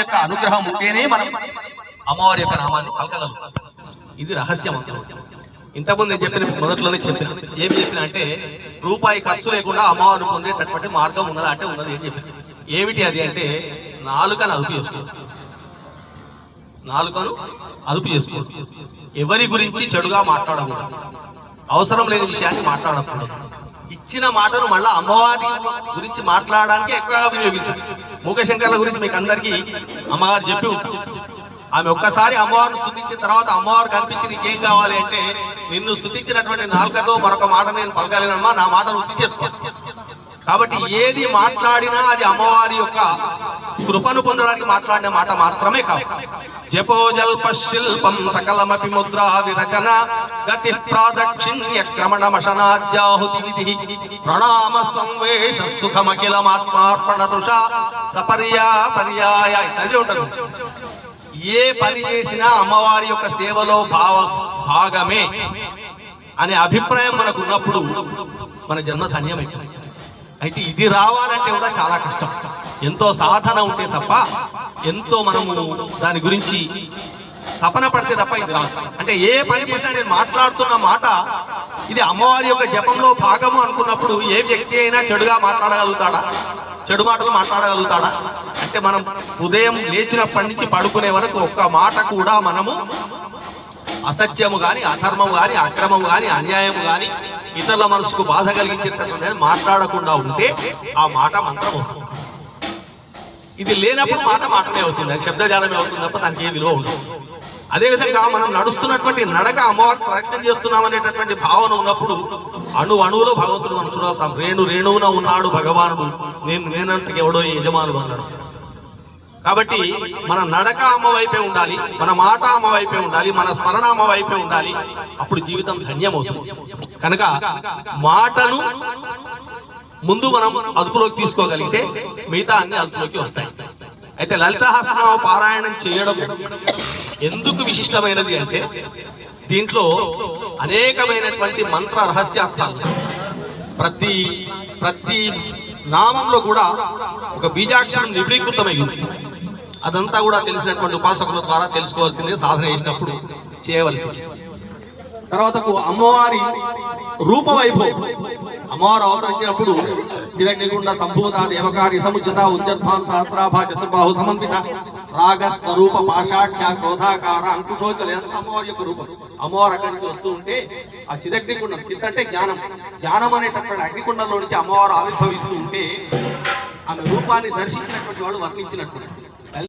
యొక్క అనుగ్రహం ఉంటేనే మనం అమ్మవారి యొక్క నామాన్ని పలకగలుగుతాం. ఇది రహస్యం. ఇంతకుముందు నేను చెప్పిన మొదట్లోనే చెప్పిన ఏమి చెప్పిన అంటే రూపాయి ఖర్చు లేకుండా అమ్మవారు పొందేటటువంటి మార్గం ఉన్నదా అంటే ఉన్నది. ఏం చెప్పిన ఏమిటి అది అంటే నాలుకను అదుపు చేసుకోవచ్చు. నాలుకను అదుపు చేసుకోవచ్చు. ఎవరి గురించి చెడుగా మాట్లాడకూడదు. అవసరం లేని విషయాన్ని మాట్లాడకూడదు. ఇచ్చిన మాటను మళ్ళా అమ్మవారి గురించి మాట్లాడడానికి ఎక్కువగా వినియోగించారు. మూకశంకర్ల గురించి మీకు అందరికీ అమ్మవారు చెప్పి ఉంటారు. ఆమె ఒక్కసారి అమ్మవారిని స్తుతించిన తర్వాత అమ్మవారు కనిపించి నీకేం కావాలి అంటే నిన్ను స్తుతించినటువంటి నాలుకతో మరొక మాట నేను పలకలేనమ్మా, నా మాటను వృద్ధి చేసుకో. కాబట్టి ఏది మాట్లాడినా అది అమ్మవారి యొక్క కృపను పొందడానికి మాట్లాడిన మాట మాత్రమే కాదు. జపోజల్ప శిల్పం సకలమపి ముద్రా విరచన గతి ప్రాదక్షిణ్య క్రమణమశనాద్యాహుతి విధి ప్రణామ సంవేష సుఖమఖిలమాత్మార్పణ దృష సపర్యాయ చదివి ఉంటారు. ఏ పని చేసినా అమ్మవారి యొక్క సేవలో భాగమే అనే అభిప్రాయం మనకు ఉన్నప్పుడు మన జన్మ ధన్యమైపోయింది. అయితే ఇది రావాలంటే కూడా చాలా కష్టం. ఎంతో సాధన ఉంటే తప్ప, ఎంతో మనము దాని గురించి తపన పడితే తప్ప ఇది రాదు. అంటే ఏ పని చేసినా నేను మాట్లాడుతున్న మాట ఇది అమ్మవారి యొక్క జపంలో భాగము అనుకున్నప్పుడు ఏ వ్యక్తి అయినా చెడుగా మాట్లాడగలుగుతాడా? చెడు మాటలు మాట్లాడగలుగుతాడా? అంటే మనం ఉదయం లేచినప్పటి నుంచి పడుకునే వరకు ఒక్క మాట కూడా మనము అసత్యము కానీ, అధర్మము కానీ, అక్రమము కానీ, అన్యాయము కానీ, ఇతరుల మనసుకు బాధ కలిగించేటటువంటి మాట్లాడకుండా ఉంటే ఆ మాట మంత్రం అవుతుంది. ఇది లేనప్పుడు మాట మాటనే అవుతుంది, అది శబ్దజాలమే అవుతుంది తప్ప దానికి ఏ విలువ ఉండదు. అదేవిధంగా మనం నడుస్తున్నటువంటి నడక అమ్మవారికి ప్రయత్నం చేస్తున్నాం అనేటటువంటి భావన ఉన్నప్పుడు అణువులో భగవంతుడు మనం చూడగలుగుతాం. రేణువున ఉన్నాడు భగవానుడు, నేనంతకి ఎవడో యజమానుడు అన్నాడు. కాబట్టి మన నడక అమ్మ వైపే ఉండాలి, మన మాట అమ్మ వైపే ఉండాలి, మన స్మరణ అమ్మ వైపే ఉండాలి. అప్పుడు జీవితం ధన్యమవుతుంది. కనుక మాటను ముందు మనం అదుపులోకి తీసుకోగలిగితే మిగతా అన్ని అదుపులోకి వస్తాయి. అయితే లలిత సహస్రనామ పారాయణం చేయడం ఎందుకు విశిష్టమైనది అంటే దీంట్లో అనేకమైనటువంటి మంత్ర రహస్యార్థాలు, ప్రతి నామంలో కూడా ఒక బీజాక్షరం నిబిడీకృతమైంది. అదంతా కూడా తెలిసినటువంటి ఉపాసకుల ద్వారా తెలుసుకోవాల్సిందే, సాధన చేసినప్పుడు చేయవలసింది. తర్వాతకు అమ్మవారి రూపవైభవం, అమ్మవారు అవతరించినప్పుడు చిదగ్నిగుండ సంభూత దేవకార్య సముచిత ఉద్యద్భాం సహస్రాభా చతుర్బాహు సమన్విత రాగ స్వరూప పాషాఢ్య క్రోధాకార అంకుశోచల అమ్మవారి యొక్క రూపం. అమ్మవారు అక్కడి నుంచి వస్తూ ఉంటే ఆ చిదగ్నిగుండం, చిత్ అంటే జ్ఞానం, జ్ఞానం అనేటటువంటి అగ్నికుండంలో నుంచి అమ్మవారు ఆవిర్భవిస్తూ ఉంటే ఆమె రూపాన్ని దర్శించినటువంటి వాడు వర్ణించినట్టు.